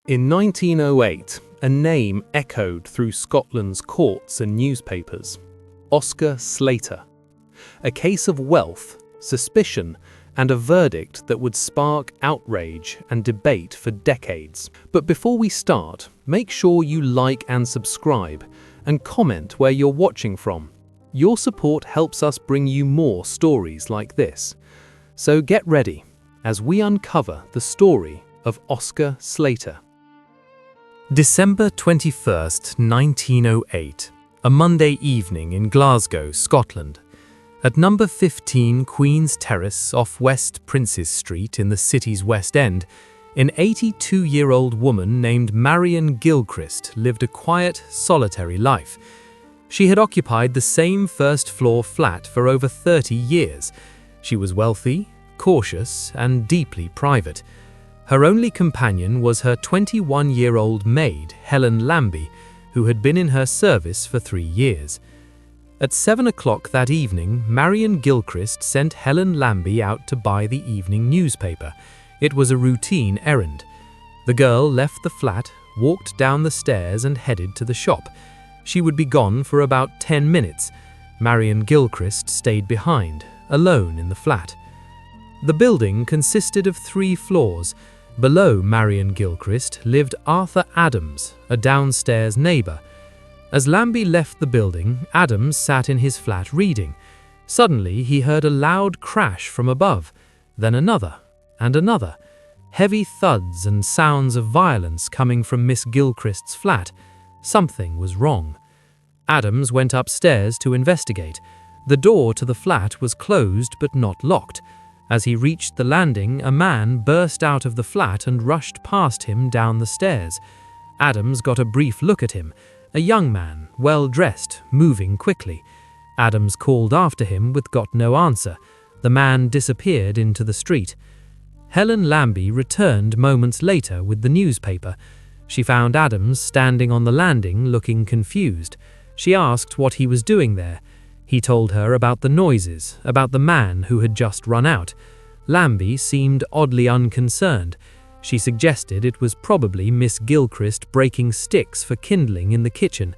In 1908, a name echoed through Scotland's courts and newspapers: Oscar Slater. A case of wealth, suspicion, and a verdict that would spark outrage and debate for decades. But before we start, make sure you like and subscribe, and comment where you're watching from. Your support helps us bring you more stories like this. So get ready as we uncover the story of Oscar Slater. December 21st, 1908, a Monday evening in Glasgow, Scotland. At number 15 Queen's Terrace off West Princes Street in the city's West End, an 82-year-old woman named Marian Gilchrist lived a quiet, solitary life. She had occupied the same first-floor flat for over 30 years. She was wealthy, cautious, and deeply private. Her only companion was her 21-year-old maid, Helen Lambie, who had been in her service for 3 years. At 7 o'clock that evening, Marian Gilchrist sent Helen Lambie out to buy the evening newspaper. It was a routine errand. The girl left the flat, walked down the stairs and headed to the shop. She would be gone for about 10 minutes. Marian Gilchrist stayed behind, alone in the flat. The building consisted of 3 floors. Below Marian Gilchrist lived Arthur Adams, a downstairs neighbour. As Lambie left the building, Adams sat in his flat reading. Suddenly he heard a loud crash from above, then another and another. Heavy thuds and sounds of violence coming from Miss Gilchrist's flat. Something was wrong. Adams went upstairs to investigate. The door to the flat was closed but not locked. As he reached the landing, a man burst out of the flat and rushed past him down the stairs. Adams got a brief look at him. A young man, well-dressed, moving quickly. Adams called after him but got no answer. The man disappeared into the street. Helen Lambie returned moments later with the newspaper. She found Adams standing on the landing looking confused. She asked what he was doing there. He told her about the noises, about the man who had just run out. Lambie seemed oddly unconcerned. She suggested it was probably Miss Gilchrist breaking sticks for kindling in the kitchen.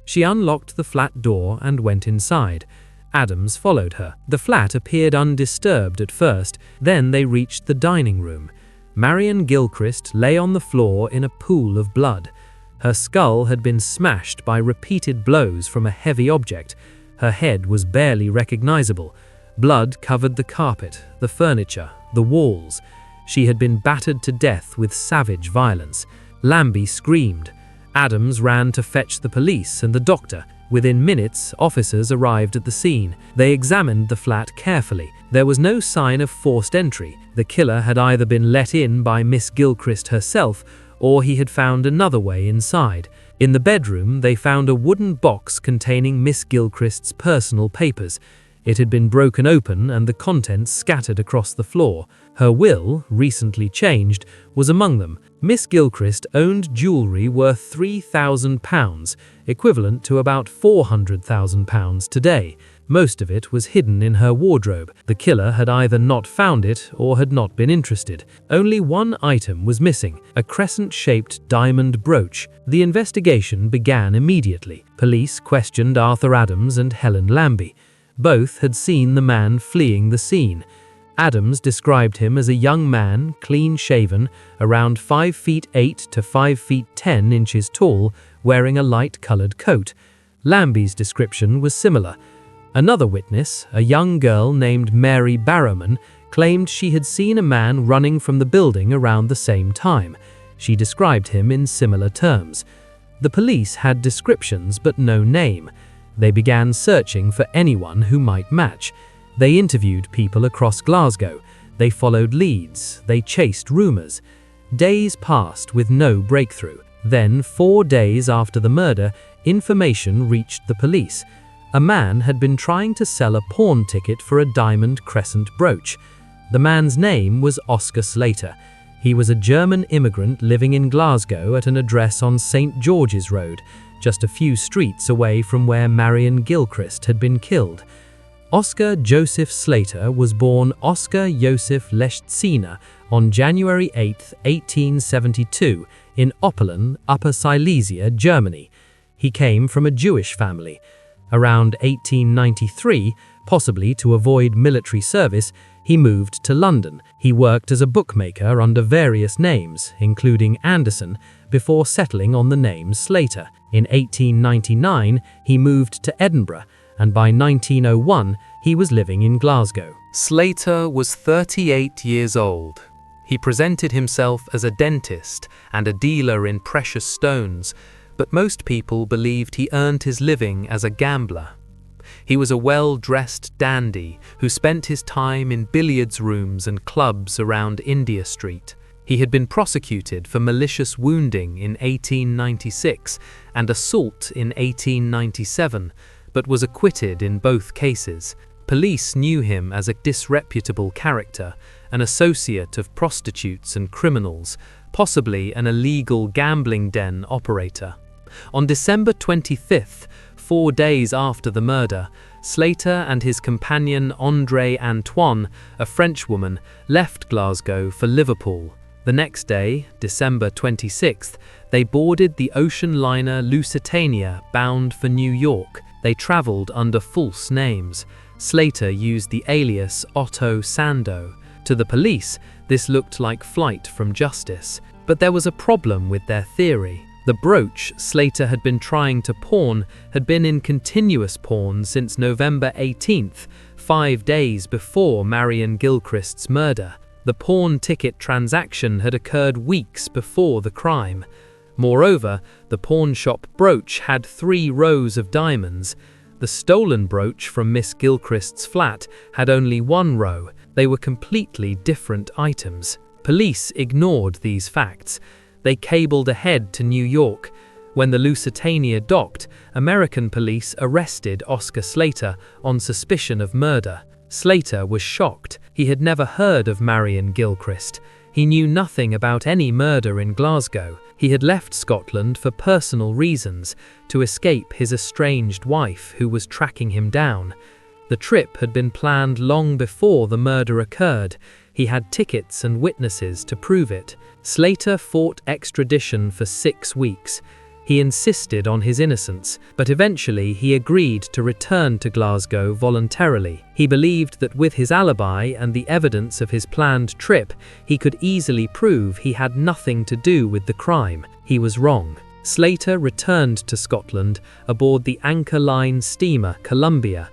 She unlocked the flat door and went inside. Adams followed her. The flat appeared undisturbed at first, then they reached the dining room. Marian Gilchrist lay on the floor in a pool of blood. Her skull had been smashed by repeated blows from a heavy object. Her head was barely recognizable. Blood covered the carpet, the furniture, the walls. She had been battered to death with savage violence. Lambie screamed. Adams ran to fetch the police and the doctor. Within minutes, officers arrived at the scene. They examined the flat carefully. There was no sign of forced entry. The killer had either been let in by Miss Gilchrist herself, or he had found another way inside. In the bedroom, they found a wooden box containing Miss Gilchrist's personal papers. It had been broken open and the contents scattered across the floor. Her will, recently changed, was among them. Miss Gilchrist owned jewellery worth £3,000, equivalent to about £400,000 today. Most of it was hidden in her wardrobe. The killer had either not found it or had not been interested. Only one item was missing, a crescent-shaped diamond brooch. The investigation began immediately. Police questioned Arthur Adams and Helen Lambie. Both had seen the man fleeing the scene. Adams described him as a young man, clean-shaven, around 5 feet 8 to 5 feet 10 inches tall, wearing a light-colored coat. Lambie's description was similar. Another witness, a young girl named Mary Barrowman, claimed she had seen a man running from the building around the same time. She described him in similar terms. The police had descriptions but no name. They began searching for anyone who might match. They interviewed people across Glasgow. They followed leads. They chased rumours. Days passed with no breakthrough. Then, 4 days after the murder, information reached the police. A man had been trying to sell a pawn ticket for a diamond crescent brooch. The man's name was Oscar Slater. He was a German immigrant living in Glasgow at an address on St. George's Road, just a few streets away from where Marian Gilchrist had been killed. Oscar Joseph Slater was born Oscar Joseph Leszczyna on January 8, 1872, in Oppelen, Upper Silesia, Germany. He came from a Jewish family. Around 1893, possibly to avoid military service, he moved to London. He worked as a bookmaker under various names, including Anderson, before settling on the name Slater. In 1899, he moved to Edinburgh, and by 1901, he was living in Glasgow. Slater was 38 years old. He presented himself as a dentist and a dealer in precious stones, but most people believed he earned his living as a gambler. He was a well-dressed dandy who spent his time in billiards rooms and clubs around India Street. He had been prosecuted for malicious wounding in 1896 and assault in 1897, but was acquitted in both cases. Police knew him as a disreputable character, an associate of prostitutes and criminals, possibly an illegal gambling den operator. On December 25th, 4 days after the murder, Slater and his companion André Antoine, a Frenchwoman, left Glasgow for Liverpool. The next day, December 26th, they boarded the ocean liner Lusitania bound for New York. They travelled under false names. Slater used the alias Otto Sando. To the police, this looked like flight from justice. But there was a problem with their theory. The brooch Slater had been trying to pawn had been in continuous pawn since November 18th, 5 days before Marian Gilchrist's murder. The pawn ticket transaction had occurred weeks before the crime. Moreover, the pawn shop brooch had 3 rows of diamonds. The stolen brooch from Miss Gilchrist's flat had only 1 row. They were completely different items. Police ignored these facts. They cabled ahead to New York. When the Lusitania docked, American police arrested Oscar Slater on suspicion of murder. Slater was shocked. He had never heard of Marian Gilchrist. He knew nothing about any murder in Glasgow. He had left Scotland for personal reasons, to escape his estranged wife who was tracking him down. The trip had been planned long before the murder occurred. He had tickets and witnesses to prove it. Slater fought extradition for 6 weeks. He insisted on his innocence, but eventually he agreed to return to Glasgow voluntarily. He believed that with his alibi and the evidence of his planned trip, he could easily prove he had nothing to do with the crime. He was wrong. Slater returned to Scotland aboard the Anchor Line steamer Columbia.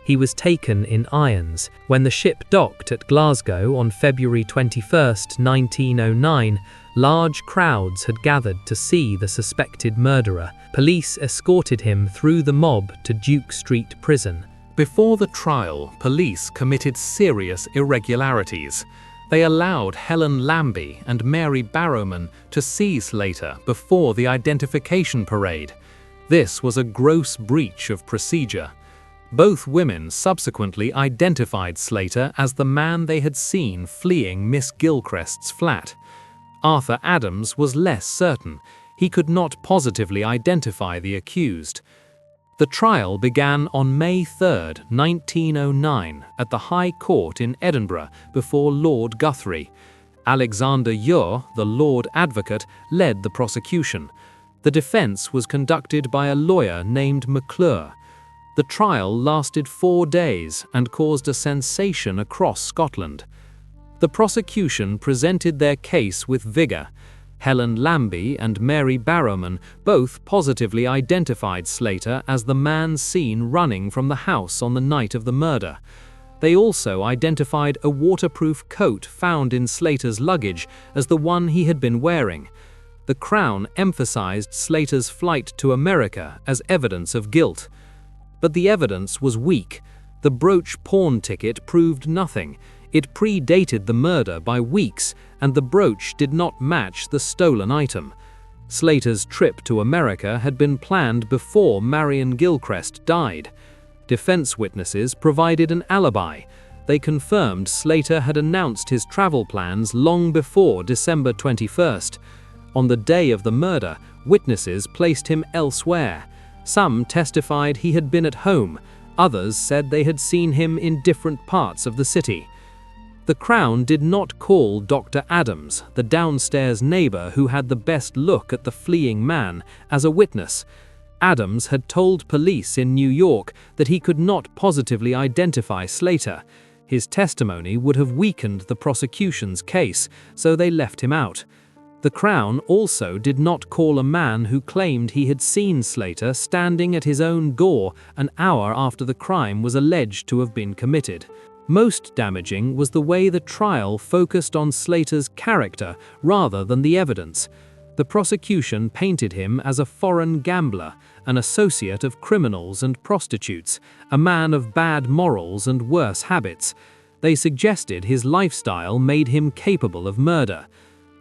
He was taken in irons. When the ship docked at Glasgow on February 21, 1909, large crowds had gathered to see the suspected murderer. Police escorted him through the mob to Duke Street Prison. Before the trial, police committed serious irregularities. They allowed Helen Lambie and Mary Barrowman to see Slater before the identification parade. This was a gross breach of procedure. Both women subsequently identified Slater as the man they had seen fleeing Miss Gilchrist's flat. Arthur Adams was less certain. He could not positively identify the accused. The trial began on May 3, 1909, at the High Court in Edinburgh before Lord Guthrie. Alexander Ure, the Lord Advocate, led the prosecution. The defence was conducted by a lawyer named McClure. The trial lasted 4 days and caused a sensation across Scotland. The prosecution presented their case with vigour. Helen Lambie and Mary Barrowman both positively identified Slater as the man seen running from the house on the night of the murder. They also identified a waterproof coat found in Slater's luggage as the one he had been wearing. The Crown emphasised Slater's flight to America as evidence of guilt. But the evidence was weak. The brooch pawn ticket proved nothing. It predated the murder by weeks, and the brooch did not match the stolen item. Slater's trip to America had been planned before Marian Gilchrist died. Defense witnesses provided an alibi. They confirmed Slater had announced his travel plans long before December 21st. On the day of the murder, witnesses placed him elsewhere. Some testified he had been at home. Others said they had seen him in different parts of the city. The Crown did not call Dr. Adams, the downstairs neighbor who had the best look at the fleeing man, as a witness. Adams had told police in New York that he could not positively identify Slater. His testimony would have weakened the prosecution's case, so they left him out. The Crown also did not call a man who claimed he had seen Slater standing at his own door an hour after the crime was alleged to have been committed. Most damaging was the way the trial focused on Slater's character rather than the evidence. The prosecution painted him as a foreign gambler, an associate of criminals and prostitutes, a man of bad morals and worse habits. They suggested his lifestyle made him capable of murder.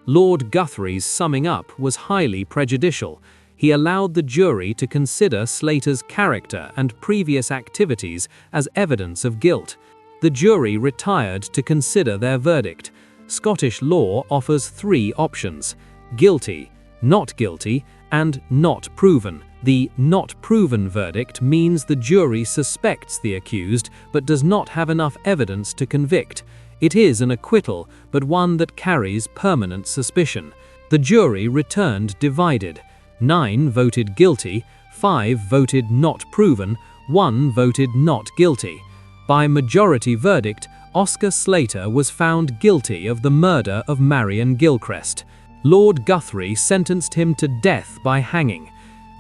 Lord Guthrie's summing up was highly prejudicial. He allowed the jury to consider Slater's character and previous activities as evidence of guilt. The jury retired to consider their verdict. Scottish law offers 3 options: guilty, not guilty, and not proven. The not proven verdict means the jury suspects the accused but does not have enough evidence to convict. It is an acquittal, but one that carries permanent suspicion. The jury returned divided. 9 voted guilty, 5 voted not proven, 1 voted not guilty. By majority verdict, Oscar Slater was found guilty of the murder of Marian Gilchrist. Lord Guthrie sentenced him to death by hanging.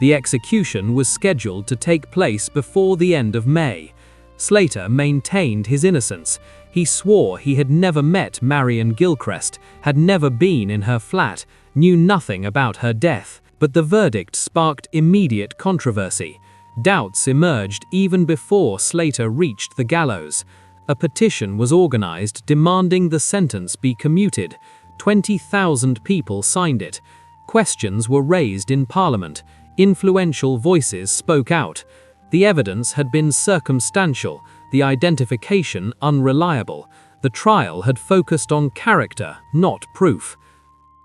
The execution was scheduled to take place before the end of May. Slater maintained his innocence. He swore he had never met Marian Gilchrist, had never been in her flat, knew nothing about her death. But the verdict sparked immediate controversy. Doubts emerged even before Slater reached the gallows. A petition was organized demanding the sentence be commuted. 20,000 people signed it. Questions were raised in Parliament. Influential voices spoke out. The evidence had been circumstantial, the identification unreliable. The trial had focused on character, not proof.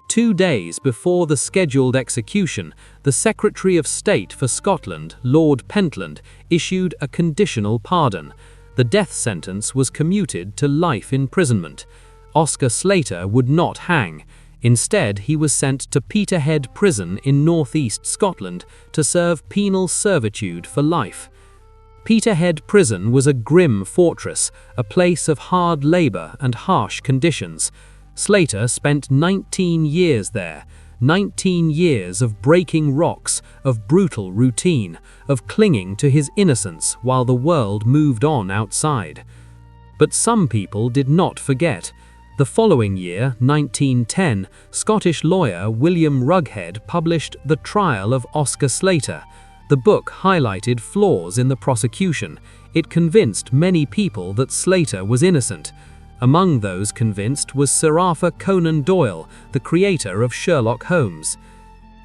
2 days before the scheduled execution, the Secretary of State for Scotland, Lord Pentland, issued a conditional pardon. The death sentence was commuted to life imprisonment. Oscar Slater would not hang. Instead, he was sent to Peterhead Prison in northeast Scotland to serve penal servitude for life. Peterhead Prison was a grim fortress, a place of hard labor and harsh conditions. Slater spent 19 years there, 19 years of breaking rocks, of brutal routine, of clinging to his innocence while the world moved on outside. But some people did not forget. The following year, 1910, Scottish lawyer William Rughead published The Trial of Oscar Slater. The book highlighted flaws in the prosecution. It convinced many people that Slater was innocent. Among those convinced was Sir Arthur Conan Doyle, the creator of Sherlock Holmes.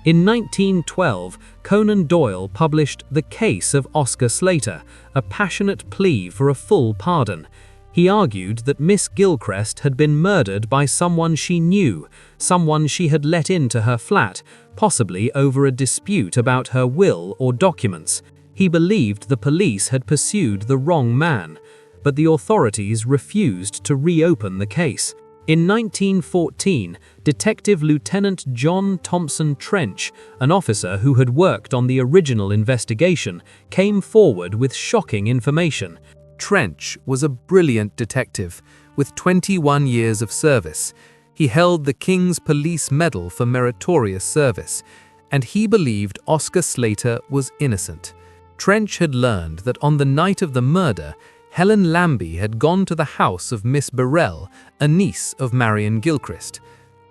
In 1912, Conan Doyle published The Case of Oscar Slater, a passionate plea for a full pardon. He argued that Miss Gilchrist had been murdered by someone she knew, someone she had let into her flat, possibly over a dispute about her will or documents. He believed the police had pursued the wrong man, but the authorities refused to reopen the case. In 1914, Detective Lieutenant John Thompson Trench, an officer who had worked on the original investigation, came forward with shocking information. Trench was a brilliant detective with 21 years of service. He held the King's Police Medal for meritorious service, and he believed Oscar Slater was innocent. Trench had learned that on the night of the murder, Helen Lambie had gone to the house of Miss Birrell, a niece of Marian Gilchrist.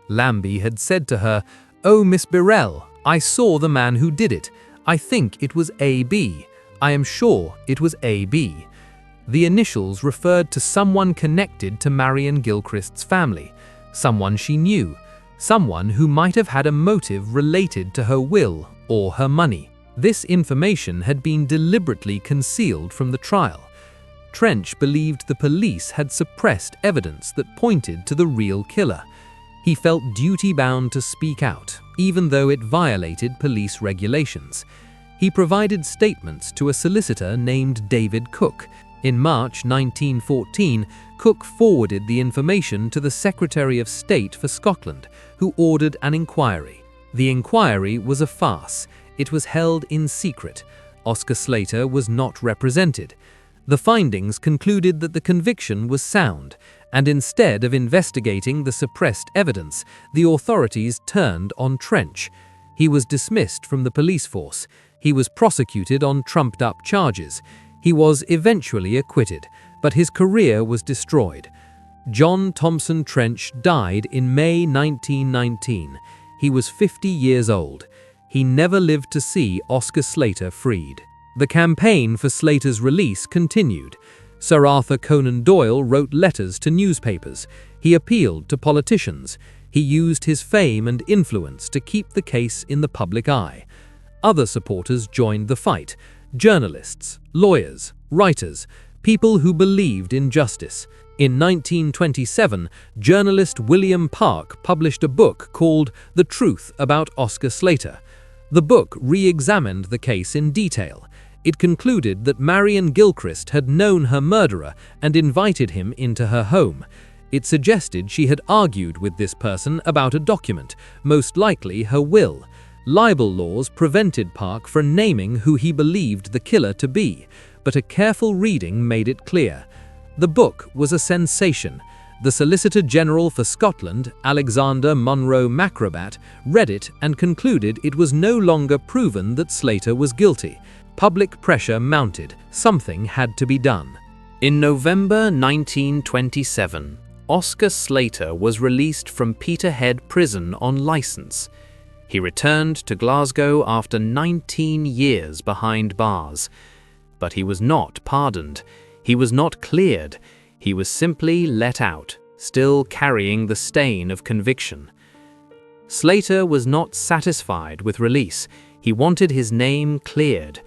Lambie had said to her, "Oh, Miss Birrell, I saw the man who did it. I think it was A.B. I am sure it was A.B." The initials referred to someone connected to Marian Gilchrist's family, someone she knew, someone who might have had a motive related to her will or her money. This information had been deliberately concealed from the trial. Trench believed the police had suppressed evidence that pointed to the real killer. He felt duty-bound to speak out, even though it violated police regulations. He provided statements to a solicitor named David Cook. In March 1914, Cook forwarded the information to the Secretary of State for Scotland, who ordered an inquiry. The inquiry was a farce. It was held in secret. Oscar Slater was not represented. The findings concluded that the conviction was sound, and instead of investigating the suppressed evidence, the authorities turned on Trench. He was dismissed from the police force. He was prosecuted on trumped-up charges. He was eventually acquitted, but his career was destroyed. John Thompson Trench died in May 1919. He was 50 years old. He never lived to see Oscar Slater freed. The campaign for Slater's release continued. Sir Arthur Conan Doyle wrote letters to newspapers. He appealed to politicians. He used his fame and influence to keep the case in the public eye. Other supporters joined the fight: journalists, lawyers, writers, people who believed in justice. In 1927, journalist William Park published a book called The Truth About Oscar Slater. The book re-examined the case in detail. It concluded that Marian Gilchrist had known her murderer and invited him into her home. It suggested she had argued with this person about a document, most likely her will. Libel laws prevented Park from naming who he believed the killer to be, but a careful reading made it clear. The book was a sensation. The Solicitor General for Scotland, Alexander Munro Macrobat, read it and concluded it was no longer proven that Slater was guilty. Public pressure mounted. Something had to be done. In November 1927, Oscar Slater was released from Peterhead Prison on license. He returned to Glasgow after 19 years behind bars. But he was not pardoned. He was not cleared. He was simply let out, still carrying the stain of conviction. Slater was not satisfied with release. He wanted his name cleared.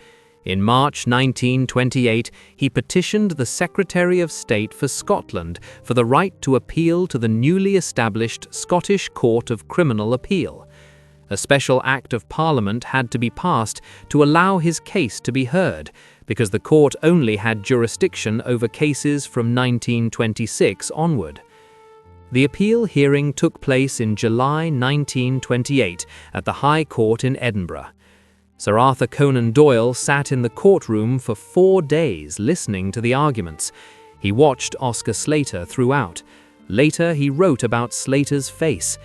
In March 1928, he petitioned the Secretary of State for Scotland for the right to appeal to the newly established Scottish Court of Criminal Appeal. A special Act of Parliament had to be passed to allow his case to be heard, because the court only had jurisdiction over cases from 1926 onward. The appeal hearing took place in July 1928 at the High Court in Edinburgh. Sir Arthur Conan Doyle sat in the courtroom for 4 days listening to the arguments. He watched Oscar Slater throughout. Later, he wrote about Slater's face.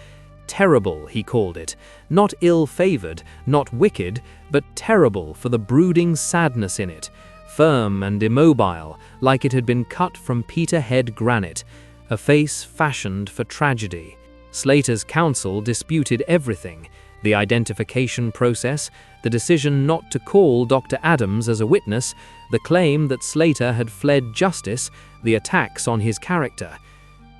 Terrible, he called it. Not ill-favored, not wicked, but terrible for the brooding sadness in it. Firm and immobile, like it had been cut from Peterhead granite. A face fashioned for tragedy. Slater's counsel disputed everything. The identification process, the decision not to call Dr. Adams as a witness, the claim that Slater had fled justice, the attacks on his character.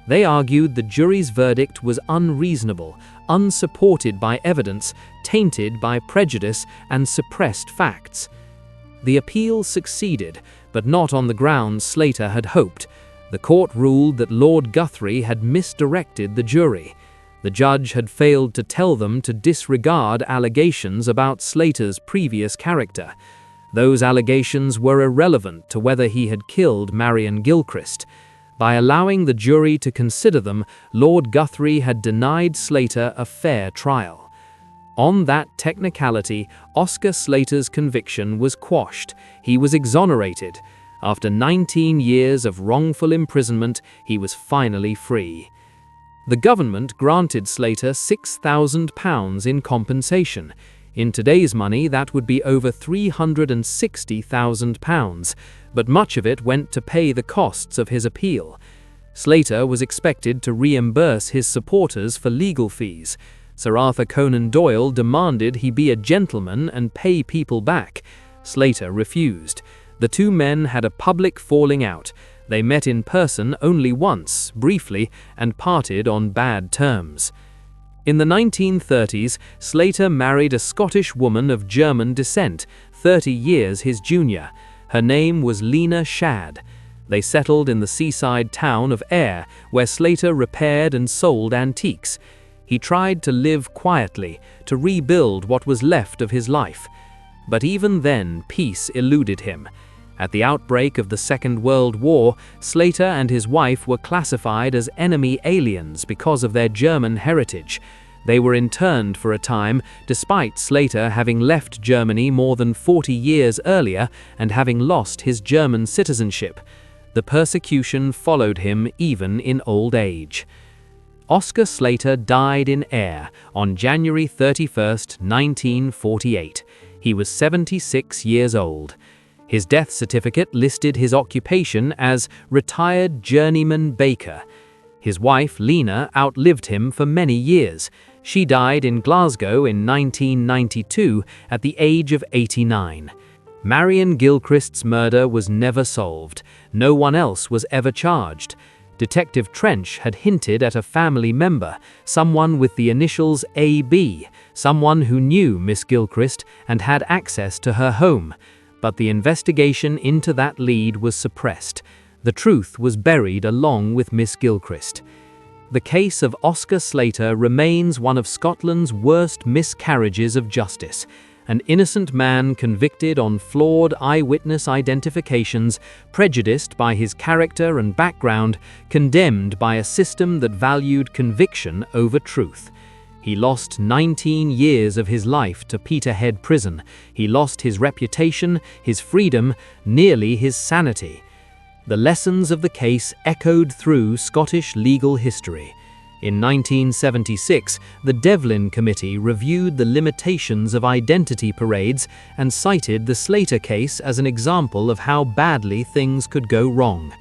They argued the jury's verdict was unreasonable, unsupported by evidence, tainted by prejudice and suppressed facts. The appeal succeeded, but not on the grounds Slater had hoped. The court ruled that Lord Guthrie had misdirected the jury. The judge had failed to tell them to disregard allegations about Slater's previous character. Those allegations were irrelevant to whether he had killed Marian Gilchrist. By allowing the jury to consider them, Lord Guthrie had denied Slater a fair trial. On that technicality, Oscar Slater's conviction was quashed. He was exonerated. After 19 years of wrongful imprisonment, he was finally free. The government granted Slater £6,000 in compensation. In today's money, that would be over £360,000, but much of it went to pay the costs of his appeal. Slater was expected to reimburse his supporters for legal fees. Sir Arthur Conan Doyle demanded he be a gentleman and pay people back. Slater refused. The two men had a public falling out. They met in person only once, briefly, and parted on bad terms. In the 1930s, Slater married a Scottish woman of German descent, 30 years his junior. Her name was Lena Shadd. They settled in the seaside town of Ayr, where Slater repaired and sold antiques. He tried to live quietly, to rebuild what was left of his life. But even then, peace eluded him. At the outbreak of the Second World War, Slater and his wife were classified as enemy aliens because of their German heritage. They were interned for a time, despite Slater having left Germany more than 40 years earlier and having lost his German citizenship. The persecution followed him even in old age. Oscar Slater died in Ayr on January 31, 1948. He was 76 years old. His death certificate listed his occupation as retired journeyman baker. His wife, Lena, outlived him for many years. She died in Glasgow in 1992 at the age of 89. Marian Gilchrist's murder was never solved. No one else was ever charged. Detective Trench had hinted at a family member, someone with the initials AB, someone who knew Miss Gilchrist and had access to her home. But the investigation into that lead was suppressed. The truth was buried along with Miss Gilchrist. The case of Oscar Slater remains one of Scotland's worst miscarriages of justice. An innocent man convicted on flawed eyewitness identifications, prejudiced by his character and background, condemned by a system that valued conviction over truth. He lost 19 years of his life to Peterhead Prison. He lost his reputation, his freedom, nearly his sanity. The lessons of the case echoed through Scottish legal history. In 1976, the Devlin Committee reviewed the limitations of identity parades and cited the Slater case as an example of how badly things could go wrong.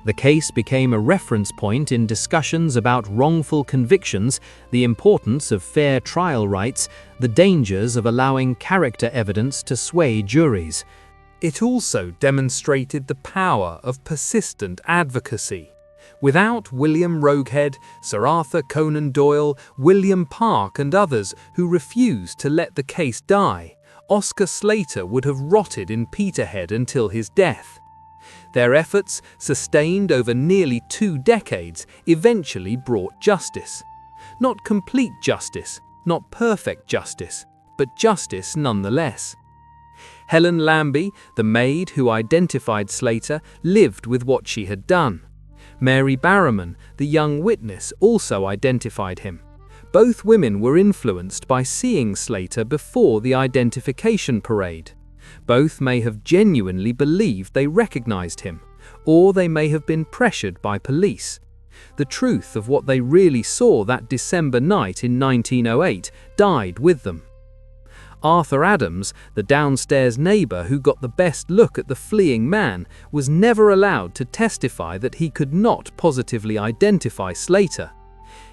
The case became a reference point in discussions about wrongful convictions, the importance of fair trial rights, the dangers of allowing character evidence to sway juries. It also demonstrated the power of persistent advocacy. Without William Roguehead, Sir Arthur Conan Doyle, William Park and others who refused to let the case die, Oscar Slater would have rotted in Peterhead until his death. Their efforts, sustained over nearly 2 decades, eventually brought justice. Not complete justice, not perfect justice, but justice nonetheless. Helen Lambie, the maid who identified Slater, lived with what she had done. Mary Barrowman, the young witness, also identified him. Both women were influenced by seeing Slater before the identification parade. Both may have genuinely believed they recognized him, or they may have been pressured by police. The truth of what they really saw that December night in 1908 died with them. Arthur Adams, the downstairs neighbor who got the best look at the fleeing man, was never allowed to testify that he could not positively identify Slater.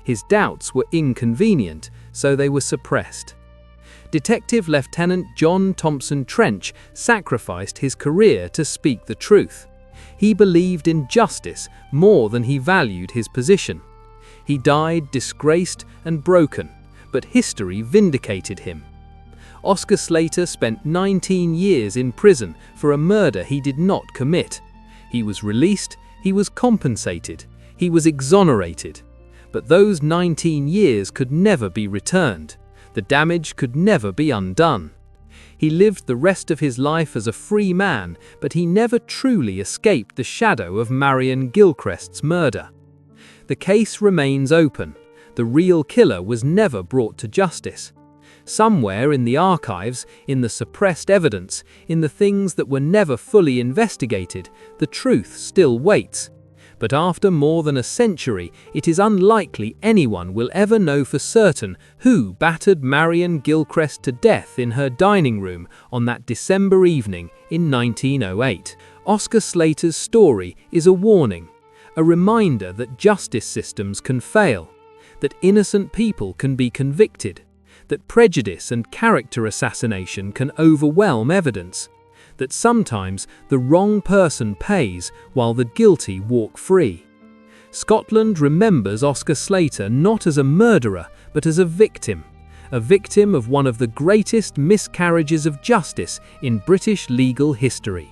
His doubts were inconvenient, so they were suppressed. Detective Lieutenant John Thompson Trench sacrificed his career to speak the truth. He believed in justice more than he valued his position. He died disgraced and broken, but history vindicated him. Oscar Slater spent 19 years in prison for a murder he did not commit. He was released, he was compensated, he was exonerated. But those 19 years could never be returned. The damage could never be undone. He lived the rest of his life as a free man, but he never truly escaped the shadow of Marian Gilchrist's murder. The case remains open. The real killer was never brought to justice. Somewhere in the archives, in the suppressed evidence, in the things that were never fully investigated, the truth still waits. But after more than a century, it is unlikely anyone will ever know for certain who battered Marian Gilchrist to death in her dining room on that December evening in 1908. Oscar Slater's story is a warning, a reminder that justice systems can fail, that innocent people can be convicted, that prejudice and character assassination can overwhelm evidence, that sometimes the wrong person pays while the guilty walk free. Scotland remembers Oscar Slater not as a murderer, but as a victim of one of the greatest miscarriages of justice in British legal history.